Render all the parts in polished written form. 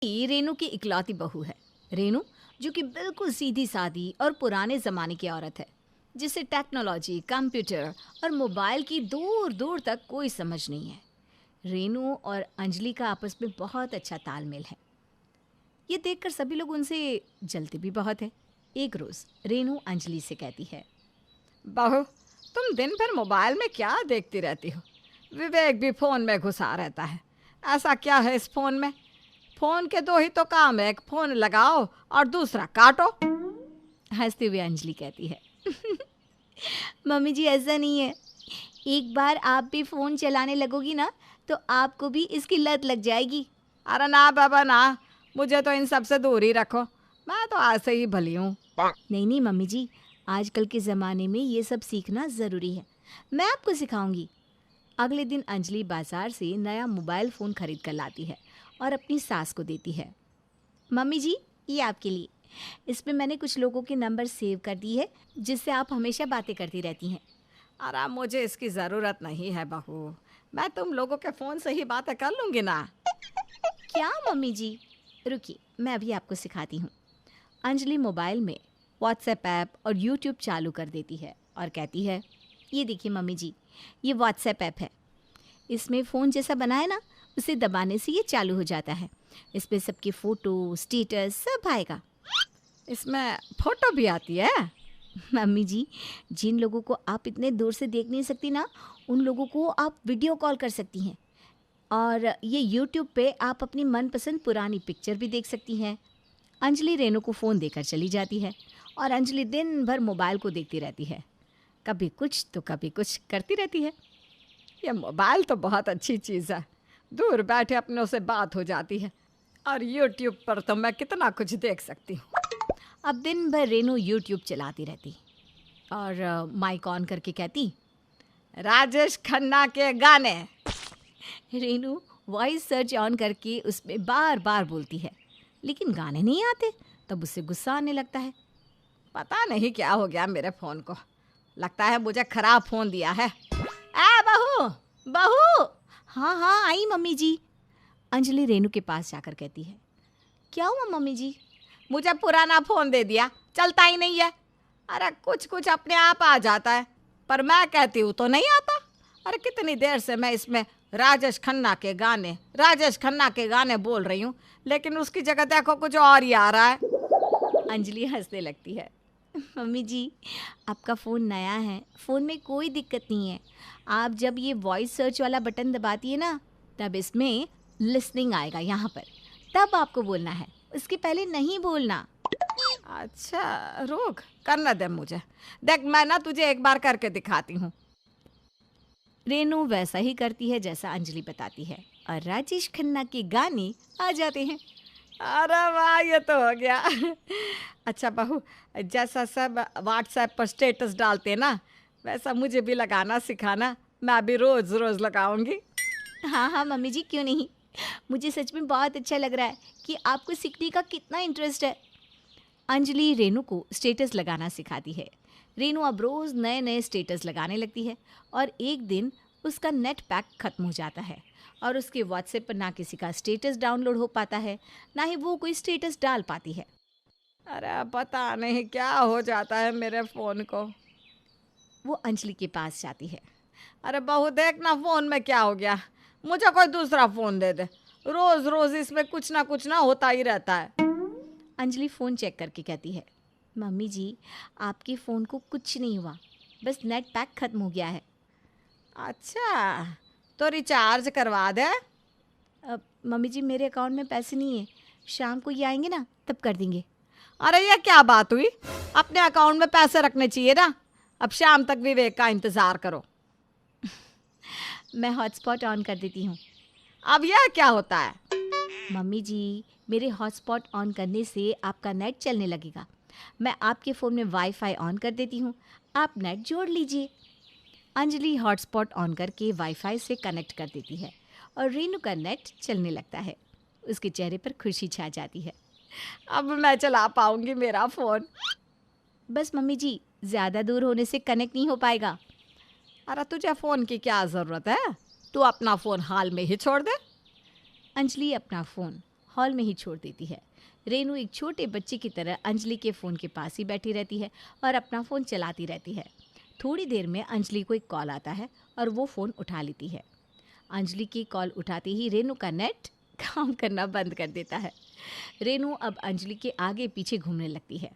ये रेनू की इकलौती बहू है। रेनू जो कि बिल्कुल सीधी सादी और पुराने ज़माने की औरत है, जिसे टेक्नोलॉजी, कंप्यूटर और मोबाइल की दूर दूर तक कोई समझ नहीं है। रेनू और अंजलि का आपस में बहुत अच्छा तालमेल है। ये देखकर सभी लोग उनसे जलते भी बहुत है। एक रोज़ रेनू अंजलि से कहती है, बहू, तुम दिन भर मोबाइल में क्या देखती रहती हो? विवेक भी फोन में घुसा रहता है। ऐसा क्या है इस फोन में? फोन के दो ही तो काम है, एक फोन लगाओ और दूसरा काटो। हंसते हुए अंजलि कहती है, मम्मी जी ऐसा नहीं है। एक बार आप भी फ़ोन चलाने लगोगी ना तो आपको भी इसकी लत लग जाएगी। अरे ना बाबा ना, मुझे तो इन सब से दूर ही रखो। मैं तो ऐसे ही भली हूँ। नहीं नहीं मम्मी जी, आजकल के ज़माने में ये सब सीखना ज़रूरी है। मैं आपको सिखाऊंगी। अगले दिन अंजलि बाजार से नया मोबाइल फ़ोन खरीद कर लाती है और अपनी सास को देती है। मम्मी जी, ये आपके लिए। इसमें मैंने कुछ लोगों के नंबर सेव कर दी है, जिससे आप हमेशा बातें करती रहती हैं। अरे मुझे इसकी ज़रूरत नहीं है बहू। मैं तुम लोगों के फ़ोन से ही बातें कर लूँगी ना। क्या मम्मी जी? रुकिए, मैं अभी आपको सिखाती हूँ। अंजलि मोबाइल में व्हाट्सएप ऐप और यूट्यूब चालू कर देती है और कहती है, ये देखिए मम्मी जी, ये व्हाट्सएप ऐप है। इसमें फ़ोन जैसा बना है ना, उसे दबाने से ये चालू हो जाता है। इसमें सबकी फ़ोटो, स्टेटस सब आएगा। इसमें फ़ोटो भी आती है? मम्मी जी, जिन लोगों को आप इतने दूर से देख नहीं सकती ना, उन लोगों को आप वीडियो कॉल कर सकती हैं। और ये यूट्यूब पे आप अपनी मनपसंद पुरानी पिक्चर भी देख सकती हैं। अंजलि रेनू को फ़ोन देकर चली जाती है और अंजलि दिन भर मोबाइल को देखती रहती है। कभी कुछ तो कभी कुछ करती रहती है। ये मोबाइल तो बहुत अच्छी चीज़ है। दूर बैठे अपनों से बात हो जाती है। और यूट्यूब पर तो मैं कितना कुछ देख सकती हूँ। अब दिन भर रेनू यूट्यूब चलाती रहती और माइक ऑन करके कहती, राजेश खन्ना के गाने। रेनू वॉइस सर्च ऑन करके उसमें बार बार बोलती है, लेकिन गाने नहीं आते। तब उसे गुस्सा आने लगता है। पता नहीं क्या हो गया मेरे फ़ोन को। लगता है मुझे ख़राब फ़ोन दिया है। ए बहू, बहू। हाँ हाँ, आई मम्मी जी। अंजलि रेनू के पास जाकर कहती है, क्या हुआ मम्मी जी? मुझे पुराना फ़ोन दे दिया, चलता ही नहीं है। अरे कुछ कुछ अपने आप आ जाता है, पर मैं कहती हूँ तो नहीं आता। अरे कितनी देर से मैं इसमें राजेश खन्ना के गाने बोल रही हूँ, लेकिन उसकी जगह देखो कुछ और ही आ रहा है। अंजलि हंसने लगती है, मम्मी जी, आपका फ़ोन नया है, फ़ोन में कोई दिक्कत नहीं है। आप जब ये वॉइस सर्च वाला बटन दबाती है ना, तब इसमें लिसनिंग आएगा यहाँ पर। तब आपको बोलना है, उसके पहले नहीं बोलना। अच्छा, रुक, करना दे मुझे। देख, मैं ना तुझे एक बार करके दिखाती हूँ। रेनू वैसा ही करती है जैसा अंजलि बताती है और राजेश खन्ना के गाने आ जाते हैं। अरे वाह, ये तो हो गया। अच्छा बहू, जैसा सब व्हाट्सएप पर स्टेटस डालते हैं ना, वैसा मुझे भी लगाना सिखाना। मैं भी रोज़ रोज़ लगाऊंगी। हाँ हाँ मम्मी जी, क्यों नहीं। मुझे सच में बहुत अच्छा लग रहा है कि आपको सीखने का कितना इंटरेस्ट है। अंजलि रेनू को स्टेटस लगाना सिखाती है। रेनू अब रोज़ नए नए स्टेटस लगाने लगती है और एक दिन उसका नेट पैक ख़त्म हो जाता है और उसके व्हाट्सएप पर ना किसी का स्टेटस डाउनलोड हो पाता है, ना ही वो कोई स्टेटस डाल पाती है। अरे पता नहीं क्या हो जाता है मेरे फ़ोन को। वो अंजलि के पास जाती है। अरे बहू, देख ना फ़ोन में क्या हो गया। मुझे कोई दूसरा फ़ोन दे दे। रोज़ रोज़ इसमें कुछ ना होता ही रहता है। अंजलि फ़ोन चेक करके कहती है, मम्मी जी, आपके फ़ोन को कुछ नहीं हुआ, बस नेट पैक ख़त्म हो गया है। अच्छा, तो रिचार्ज करवा दे। अब मम्मी जी, मेरे अकाउंट में पैसे नहीं है, शाम को ये आएंगे ना तब कर देंगे। अरे ये क्या बात हुई? अपने अकाउंट में पैसे रखने चाहिए ना। अब शाम तक विवेक का इंतज़ार करो। मैं हॉटस्पॉट ऑन कर देती हूँ। अब यह क्या होता है? मम्मी जी, मेरे हॉटस्पॉट ऑन करने से आपका नेट चलने लगेगा। मैं आपके फ़ोन में वाईफाई ऑन कर देती हूँ, आप नेट जोड़ लीजिए। अंजलि हॉटस्पॉट ऑन करके वाईफाई से कनेक्ट कर देती है और रेनू का नेट चलने लगता है। उसके चेहरे पर खुशी छा जाती है। अब मैं चला पाऊंगी मेरा फ़ोन। बस मम्मी जी, ज़्यादा दूर होने से कनेक्ट नहीं हो पाएगा। अरे तुझे फ़ोन की क्या ज़रूरत है? तू अपना फ़ोन हाल में ही छोड़ दे। अंजलि अपना फ़ोन हॉल में ही छोड़ देती है। रेनू एक छोटे बच्चे की तरह अंजलि के फ़ोन के पास ही बैठी रहती है और अपना फ़ोन चलाती रहती है। थोड़ी देर में अंजलि को एक कॉल आता है और वो फ़ोन उठा लेती है। अंजलि की कॉल उठाते ही रेनू का नेट काम करना बंद कर देता है। रेनू अब अंजलि के आगे पीछे घूमने लगती है।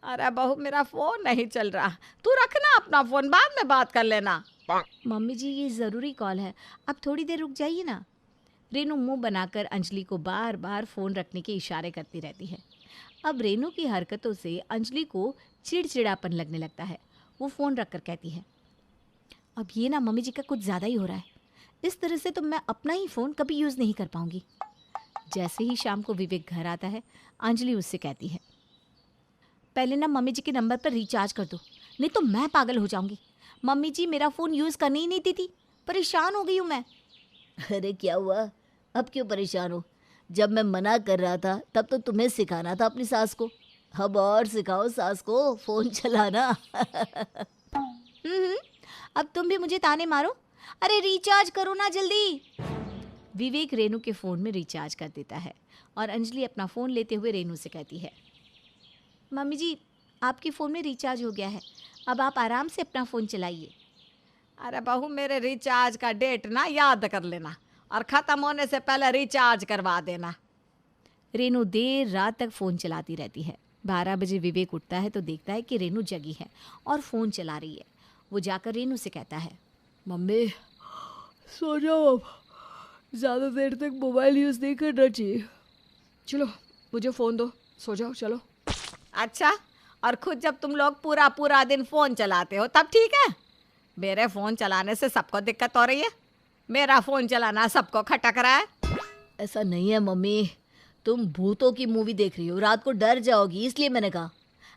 अरे बहू, मेरा फ़ोन नहीं चल रहा, तू रखना अपना फ़ोन, बाद में बात कर लेना। मम्मी जी, ये ज़रूरी कॉल है, अब थोड़ी देर रुक जाइए ना। रेनू मुंह बनाकर अंजलि को बार बार फ़ोन रखने के इशारे करती रहती है। अब रेनू की हरकतों से अंजलि को चिड़चिड़ापन लगने लगता है। वो फ़ोन रखकर कहती है, अब ये ना मम्मी जी का कुछ ज़्यादा ही हो रहा है। इस तरह से तो मैं अपना ही फ़ोन कभी यूज़ नहीं कर पाऊंगी। जैसे ही शाम को विवेक घर आता है, अंजलि उससे कहती है, पहले ना मम्मी जी के नंबर पर रिचार्ज कर दो, नहीं तो मैं पागल हो जाऊंगी। मम्मी जी मेरा फ़ोन यूज़ करने ही नहीं देती, परेशान हो गई हूँ मैं। अरे क्या हुआ, अब क्यों परेशान हो? जब मैं मना कर रहा था तब तो तुम्हें सिखाना था अपनी सास को। अब और सिखाओ सास को फ़ोन चलाना। अब तुम भी मुझे ताने मारो। अरे रिचार्ज करो ना जल्दी। विवेक रेनू के फ़ोन में रिचार्ज कर देता है और अंजलि अपना फ़ोन लेते हुए रेनू से कहती है, मम्मी जी आपके फ़ोन में रिचार्ज हो गया है, अब आप आराम से अपना फ़ोन चलाइए। अरे बहू, मेरे रिचार्ज का डेट ना याद कर लेना और ख़त्म होने से पहले रिचार्ज करवा देना। रेनू देर रात तक फ़ोन चलाती रहती है। 12 बजे विवेक उठता है तो देखता है कि रेनू जगी है और फ़ोन चला रही है। वो जाकर रेनू से कहता है, मम्मी सो जाओ, अब ज़्यादा देर तक मोबाइल यूज़ नहीं करना चाहिए। चलो मुझे फ़ोन दो, सो जाओ चलो। अच्छा, और खुद जब तुम लोग पूरा पूरा दिन फ़ोन चलाते हो तब ठीक है। मेरे फ़ोन चलाने से सबको दिक्कत हो रही है। मेरा फ़ोन चलाना सबको खटक रहा है। ऐसा नहीं है मम्मी, तुम भूतों की मूवी देख रही हो, रात को डर जाओगी इसलिए मैंने कहा।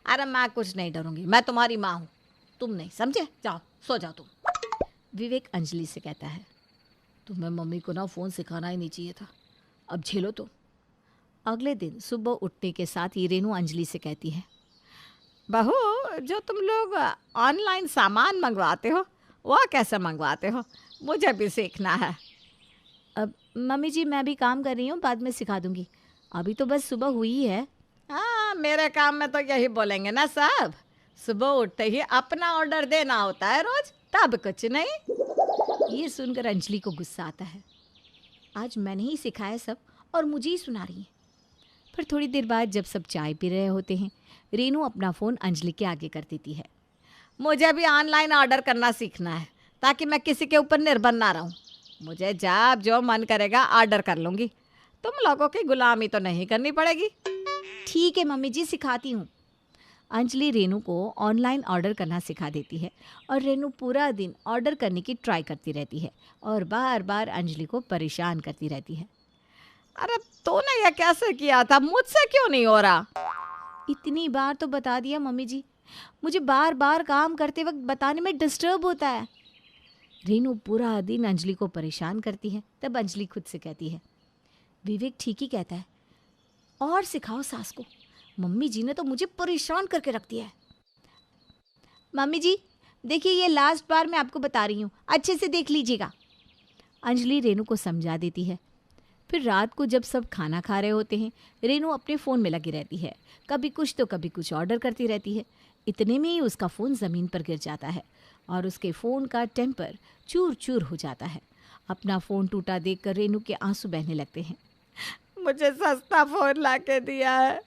अरे मैं कुछ नहीं डरूंगी, मैं तुम्हारी माँ हूँ, तुम नहीं समझे। जाओ सो जाओ तुम। विवेक अंजलि से कहता है, तुम्हें मम्मी को ना फ़ोन सिखाना ही नहीं चाहिए था, अब झेलो तुम। अगले दिन सुबह उठने के साथ ही रेनू अंजलि से कहती है, बहू, जो तुम लोग ऑनलाइन सामान मंगवाते हो वह कैसे मंगवाते हो? मुझे भी सीखना है। अब मम्मी जी मैं भी काम कर रही हूँ, बाद में सिखा दूंगी, अभी तो बस सुबह हुई ही है। हाँ, मेरे काम में तो यही बोलेंगे ना सब। सुबह उठते ही अपना ऑर्डर देना होता है रोज, तब कुछ नहीं। ये सुनकर अंजलि को गुस्सा आता है, आज मैंने ही सिखाया सब और मुझे ही सुना रही है। फिर थोड़ी देर बाद जब सब चाय पी रहे होते हैं, रेनू अपना फ़ोन अंजलि के आगे कर देती है। मुझे भी ऑनलाइन ऑर्डर करना सीखना है ताकि मैं किसी के ऊपर निर्भर ना रहूं। मुझे जब जो मन करेगा ऑर्डर कर लूँगी, तुम लोगों की गुलामी तो नहीं करनी पड़ेगी। ठीक है मम्मी जी, सिखाती हूँ। अंजलि रेनू को ऑनलाइन ऑर्डर करना सिखा देती है और रेनू पूरा दिन ऑर्डर करने की ट्राई करती रहती है और बार बार अंजलि को परेशान करती रहती है। अरे तूने ये कैसे किया था, मुझसे क्यों नहीं हो रहा? इतनी बार तो बता दिया मम्मी जी, मुझे बार बार काम करते वक्त बताने में डिस्टर्ब होता है। रेनू पूरा दिन अंजलि को परेशान करती है। तब अंजलि खुद से कहती है, विवेक ठीक ही कहता है, और सिखाओ सास को, मम्मी जी ने तो मुझे परेशान करके रख दिया है। मम्मी जी देखिए, ये लास्ट बार मैं आपको बता रही हूँ, अच्छे से देख लीजिएगा। अंजलि रेनू को समझा देती है। फिर रात को जब सब खाना खा रहे होते हैं, रेनू अपने फ़ोन में लगी रहती है, कभी कुछ तो कभी कुछ ऑर्डर करती रहती है। इतने में ही उसका फ़ोन ज़मीन पर गिर जाता है और उसके फ़ोन का टेम्पर चूर चूर हो जाता है। अपना फ़ोन टूटा देखकर रेनू के आंसू बहने लगते हैं। मुझे सस्ता फ़ोन ला के दिया है,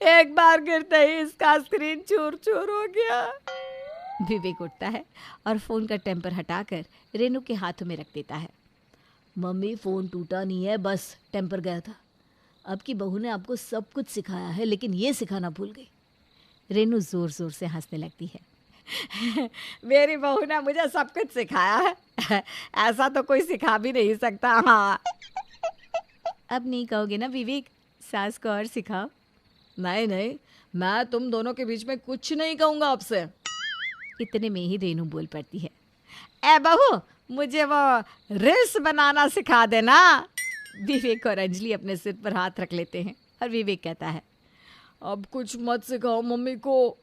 एक बार गिरते ही इसका स्क्रीन चूर चूर हो गया। विवेक उठता है और फ़ोन का टेम्पर हटाकर रेनू के हाथों में रख देता है। मम्मी फ़ोन टूटा नहीं है, बस टेम्पर गया था। अब की बहू ने आपको सब कुछ सिखाया है, लेकिन ये सिखाना भूल गई। रेनू ज़ोर ज़ोर से हंसने लगती है। मेरी बहू ने मुझे सब कुछ सिखाया है, ऐसा तो कोई सिखा भी नहीं सकता। हाँ, अब नहीं कहोगे ना विवेक, सास को और सिखाओ। नहीं नहीं, मैं तुम दोनों के बीच में कुछ नहीं कहूँगा आपसे। इतने में ही रेनू बोल पड़ती है, ए बहू, मुझे वो रील्स बनाना सिखा देना। विवेक और अंजलि अपने सिर पर हाथ रख लेते हैं और विवेक कहता है, अब कुछ मत सिखाओ मम्मी को,